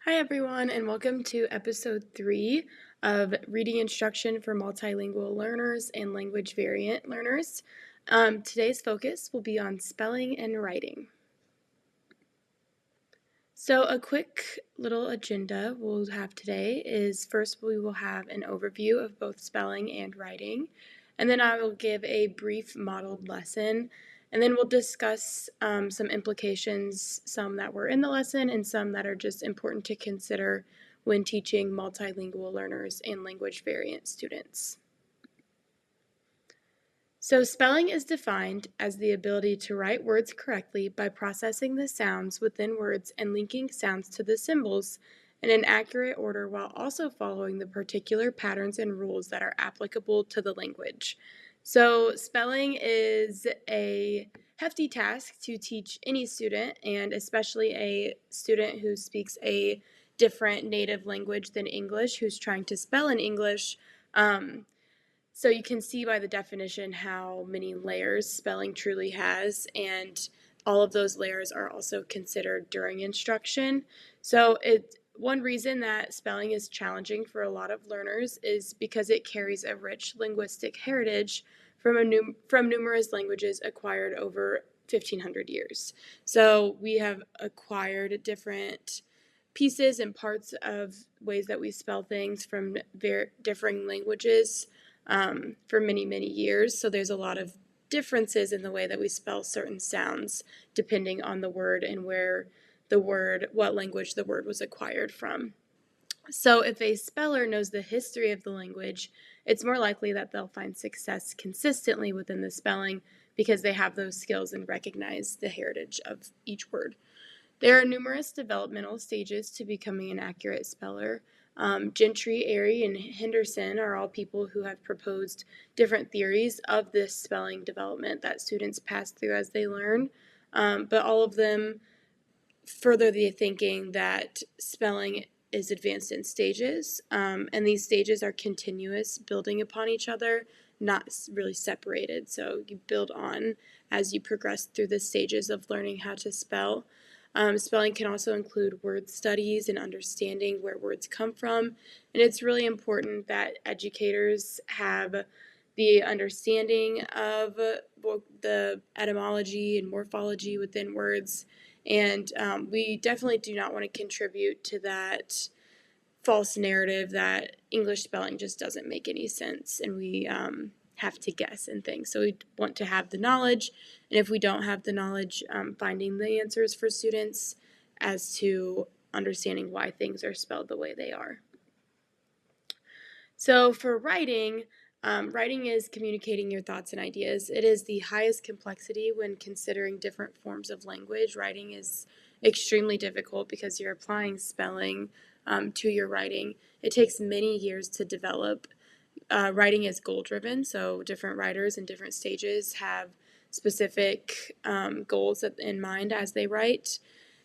Hi everyone, and welcome to episode 3 of Reading Instruction for Multilingual Learners and Language Variant Learners. Today's focus will be on spelling and writing. So a quick little agenda we'll have today is first we will have an overview of both spelling and writing, and then I will give a brief modeled lesson, and then we'll discuss some implications, some that were in the lesson and some that are just important to consider when teaching multilingual learners and language variant students. So spelling is defined as the ability to write words correctly by processing the sounds within words and linking sounds to the symbols in an accurate order while also following the particular patterns and rules that are applicable to the language. So spelling is a hefty task to teach any student, and especially a student who speaks a different native language than English, who's trying to spell in English. So you can see by the definition how many layers spelling truly has, and all of those layers are also considered during instruction. So one reason that spelling is challenging for a lot of learners is because it carries a rich linguistic heritage from numerous languages acquired over 1,500 years. So we have acquired different pieces and parts of ways that we spell things from differing languages for many, many years. So there's a lot of differences in the way that we spell certain sounds depending on the word and what language the word was acquired from. So if a speller knows the history of the language, it's more likely that they'll find success consistently within the spelling because they have those skills and recognize the heritage of each word. There are numerous developmental stages to becoming an accurate speller. Gentry, Airy, and Henderson are all people who have proposed different theories of this spelling development that students pass through as they learn, but all of them further the thinking that spelling is advanced in stages, and these stages are continuous, building upon each other, not really separated. So you build on as you progress through the stages of learning how to spell. Spelling can also include word studies and understanding where words come from, and it's really important that educators have the understanding of the etymology and morphology within words, and we definitely do not want to contribute to that false narrative that English spelling just doesn't make any sense and we have to guess and things. So we want to have the knowledge, and if we don't have the knowledge, finding the answers for students as to understanding why things are spelled the way they are. So for writing, writing is communicating your thoughts and ideas. It is the highest complexity when considering different forms of language. Writing is extremely difficult because you're applying spelling to your writing. It takes many years to develop. Writing is goal-driven, so different writers in different stages have specific goals in mind as they write.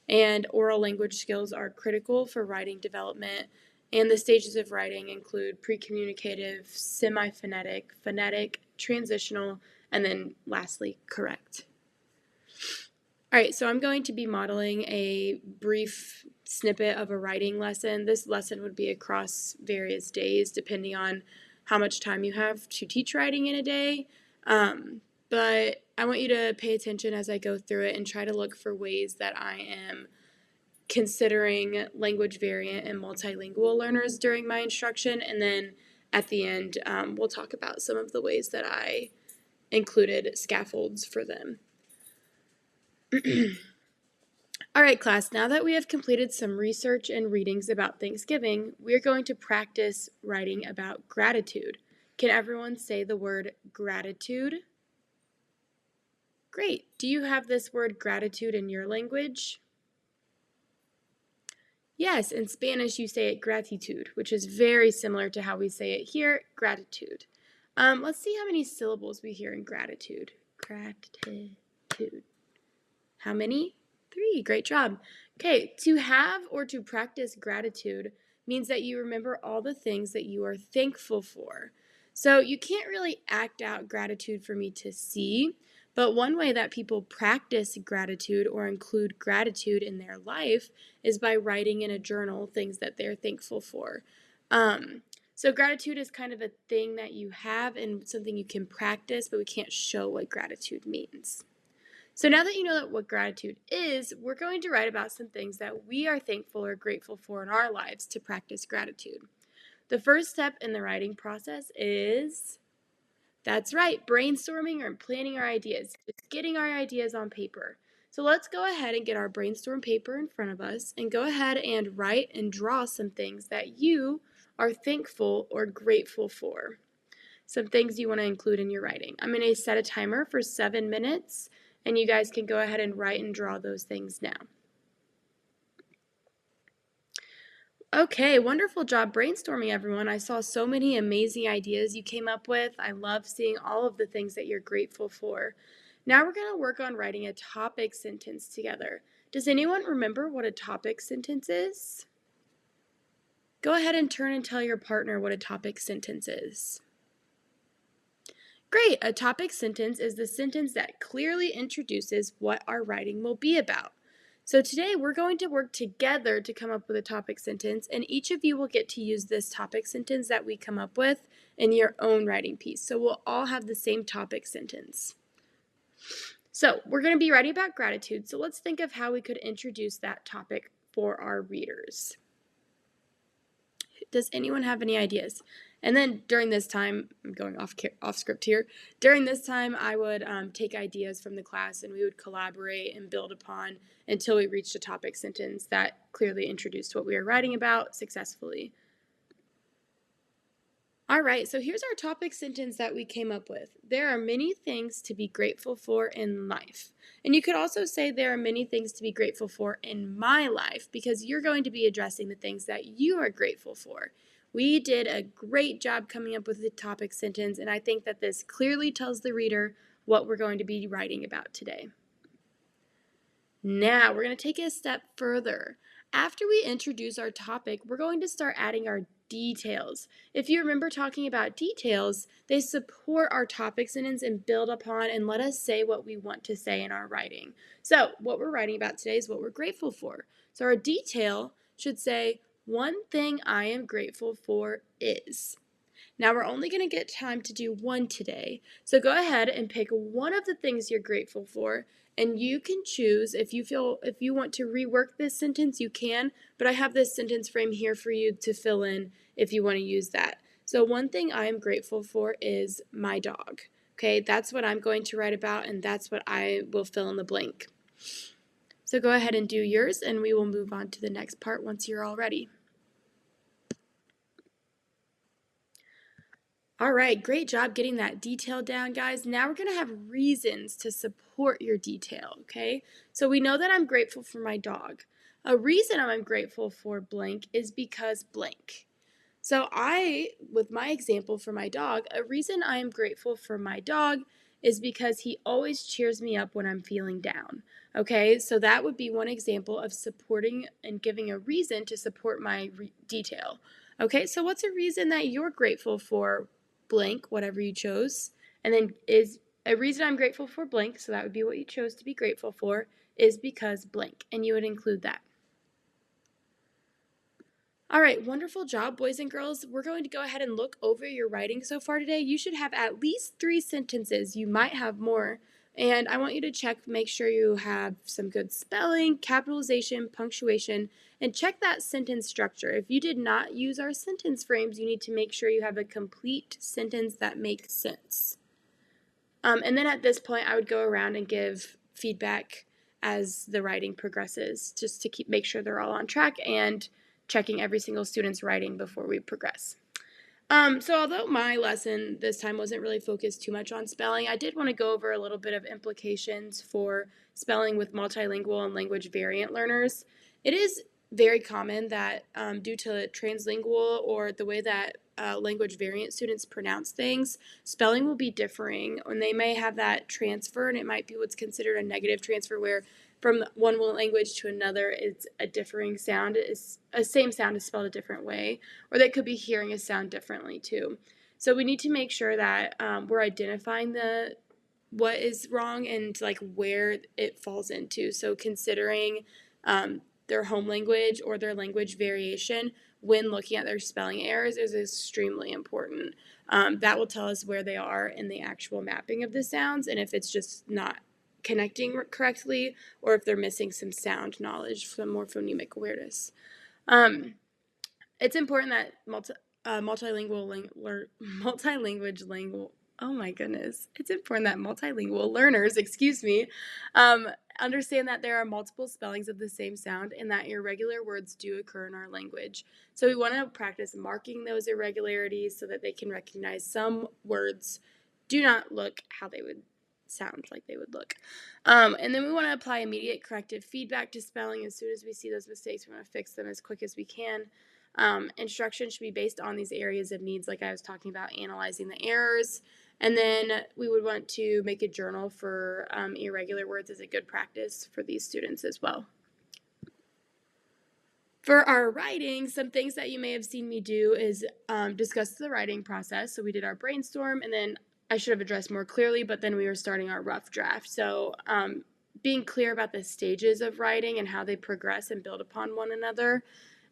And oral language skills are critical for writing development. And the stages of writing include pre-communicative, semi-phonetic, phonetic, transitional, and then lastly, correct. All right, so I'm going to be modeling a brief snippet of a writing lesson. This lesson would be across various days depending on how much time you have to teach writing in a day. But I want you to pay attention as I go through it and try to look for ways that I am considering language variant and multilingual learners during my instruction, and then at the end we'll talk about some of the ways that I included scaffolds for them. All right, class, now that we have completed some research and readings about Thanksgiving, we're going to practice writing about gratitude. Can everyone say the word gratitude? Great. Do you have this word gratitude in your language? Yes, in Spanish you say it gratitude, which is very similar to how we say it here, gratitude. Let's see how many syllables we hear in gratitude. Gratitude. How many? 3. Great job. Okay, to have or to practice gratitude means that you remember all the things that you are thankful for. So you can't really act out gratitude for me to see, But one way that people practice gratitude or include gratitude in their life is by writing in a journal things that they're thankful for. Um, so gratitude is kind of a thing that you have and something you can practice, but we can't show what gratitude means. So now that you know what gratitude is, we're going to write about some things that we are thankful or grateful for in our lives to practice gratitude. The first step in the writing process is, that's right, brainstorming or planning our ideas, just getting our ideas on paper. So let's go ahead and get our brainstorm paper in front of us and go ahead and write and draw some things that you are thankful or grateful for. Some things you want to include in your writing. I'm going to set a timer for 7 minutes, and you guys can go ahead and write and draw those things now. Okay, wonderful job brainstorming, everyone. I saw so many amazing ideas you came up with. I love seeing all of the things that you're grateful for. Now we're going to work on writing a topic sentence together. Does anyone remember what a topic sentence is? Go ahead and turn and tell your partner what a topic sentence is. Great! A topic sentence is the sentence that clearly introduces what our writing will be about. So today we're going to work together to come up with a topic sentence, and each of you will get to use this topic sentence that we come up with in your own writing piece. So we'll all have the same topic sentence. So we're going to be writing about gratitude, so let's think of how we could introduce that topic for our readers. Does anyone have any ideas? And then during this time, I'm going off script here. During this time, I would take ideas from the class and we would collaborate and build upon until we reached a topic sentence that clearly introduced what we were writing about successfully. All right, so here's our topic sentence that we came up with. There are many things to be grateful for in life. And you could also say there are many things to be grateful for in my life because you're going to be addressing the things that you are grateful for. We did a great job coming up with the topic sentence, and I think that this clearly tells the reader what we're going to be writing about today. Now, we're going to take it a step further. After we introduce our topic, we're going to start adding our details. If you remember talking about details, they support our topic sentence and build upon and let us say what we want to say in our writing. So, what we're writing about today is what we're grateful for. So, our detail should say, one thing I am grateful for is. Now we're only going to get time to do one today. So go ahead and pick one of the things you're grateful for, and you can choose if you want to rework this sentence, you can, but I have this sentence frame here for you to fill in if you want to use that. So one thing I am grateful for is my dog. Okay, that's what I'm going to write about, and that's what I will fill in the blank. So go ahead and do yours, and we will move on to the next part once you're all ready. All right, great job getting that detail down, guys. Now we're going to have reasons to support your detail, okay? So we know that I'm grateful for my dog. A reason I'm grateful for blank is because blank. So with my example for my dog, a reason I am grateful for my dog is because he always cheers me up when I'm feeling down. Okay, so that would be one example of supporting and giving a reason to support my detail. Okay, so what's a reason that you're grateful for blank, whatever you chose? And then is a reason I'm grateful for blank, so that would be what you chose to be grateful for, is because blank, and you would include that. All right, wonderful job, boys and girls. We're going to go ahead and look over your writing so far today. You should have at least 3 sentences. You might have more. And I want you to check, make sure you have some good spelling, capitalization, punctuation, and check that sentence structure. If you did not use our sentence frames, you need to make sure you have a complete sentence that makes sense. And then at this point, I would go around and give feedback as the writing progresses, just to make sure they're all on track and checking every single student's writing before we progress. So although my lesson this time wasn't really focused too much on spelling, I did want to go over a little bit of implications for spelling with multilingual and language variant learners. It is very common that due to translingual or the way that language variant students pronounce things, spelling will be differing, and they may have that transfer, and it might be what's considered a negative transfer where from one language to another, it's a differing sound. It's a same sound is spelled a different way, or they could be hearing a sound differently too. So we need to make sure that we're identifying the what is wrong and like where it falls into. So considering their home language or their language variation when looking at their spelling errors is extremely important. That will tell us where they are in the actual mapping of the sounds and if it's just not connecting correctly or if they're missing some sound knowledge, some more phonemic awareness. Um, it's important that multilingual language. Oh my goodness! It's important that multilingual learners, excuse me, um, understand that there are multiple spellings of the same sound and that irregular words do occur in our language. So we want to practice marking those irregularities so that they can recognize some words do not look how they would sound like they would look. And then we want to apply immediate corrective feedback to spelling as soon as we see those mistakes. We want to fix them as quick as we can. Instruction should be based on these areas of needs, like I was talking about, analyzing the errors. And then we would want to make a journal for irregular words as a good practice for these students as well. For our writing, some things that you may have seen me do is discuss the writing process. So we did our brainstorm, and then I should have addressed more clearly, but then we were starting our rough draft. So being clear about the stages of writing and how they progress and build upon one another.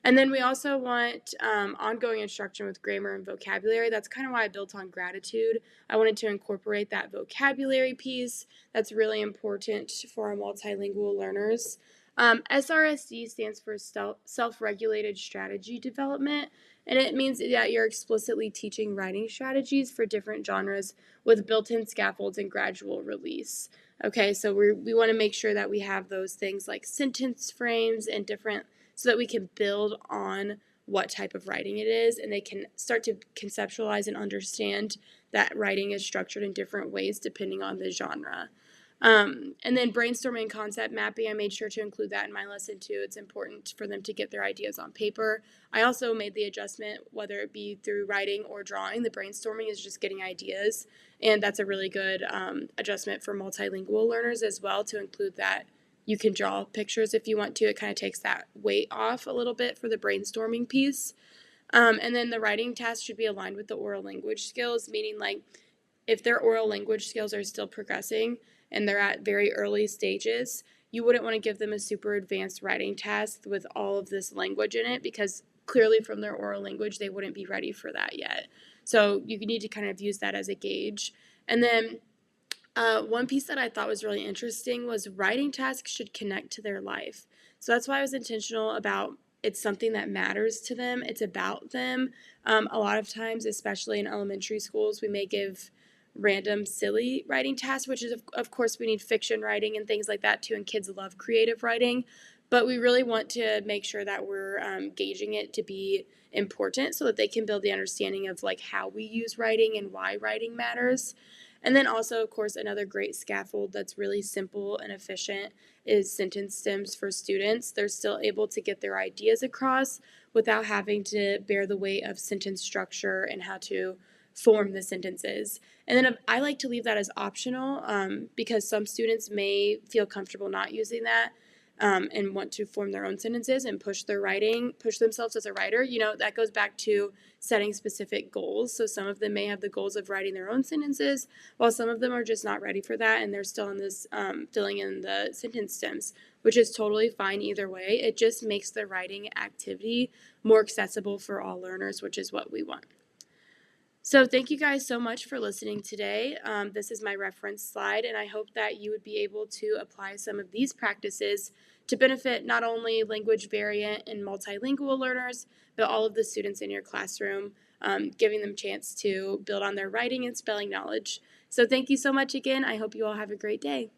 And then we also want ongoing instruction with grammar and vocabulary. That's kind of why I built on gratitude. I wanted to incorporate that vocabulary piece. That's really important for our multilingual learners. SRSD stands for Self-Regulated Strategy Development, and it means that you're explicitly teaching writing strategies for different genres with built-in scaffolds and gradual release. Okay, so we want to make sure that we have those things like sentence frames and different so that we can build on what type of writing it is and they can start to conceptualize and understand that writing is structured in different ways depending on the genre. And then brainstorming concept mapping, I made sure to include that in my lesson too. It's important for them to get their ideas on paper. I also made the adjustment, whether it be through writing or drawing, the brainstorming is just getting ideas. And that's a really good adjustment for multilingual learners as well, to include that you can draw pictures if you want to. It kind of takes that weight off a little bit for the brainstorming piece. And then the writing task should be aligned with the oral language skills, meaning like if their oral language skills are still progressing and they're at very early stages, you wouldn't want to give them a super advanced writing task with all of this language in it because clearly from their oral language they wouldn't be ready for that yet. So you need to kind of use that as a gauge. And then one piece that I thought was really interesting was writing tasks should connect to their life. So that's why I was intentional about it's something that matters to them. It's about them. A lot of times, especially in elementary schools, we may give random silly writing tasks, which is of course we need fiction writing and things like that too, and kids love creative writing, but we really want to make sure that we're gauging it to be important so that they can build the understanding of like how we use writing and why writing matters. And then also, of course, another great scaffold that's really simple and efficient is sentence stems for students. They're still able to get their ideas across without having to bear the weight of sentence structure and how to form the sentences. And then I like to leave that as optional because some students may feel comfortable not using that and want to form their own sentences and push themselves as a writer. You know, that goes back to setting specific goals. So some of them may have the goals of writing their own sentences, while some of them are just not ready for that and they're still in this filling in the sentence stems, which is totally fine either way. It just makes the writing activity more accessible for all learners, which is what we want. So thank you guys so much for listening today. This is my reference slide, and I hope that you would be able to apply some of these practices to benefit not only language variant and multilingual learners, but all of the students in your classroom, giving them a chance to build on their writing and spelling knowledge. So thank you so much again. I hope you all have a great day.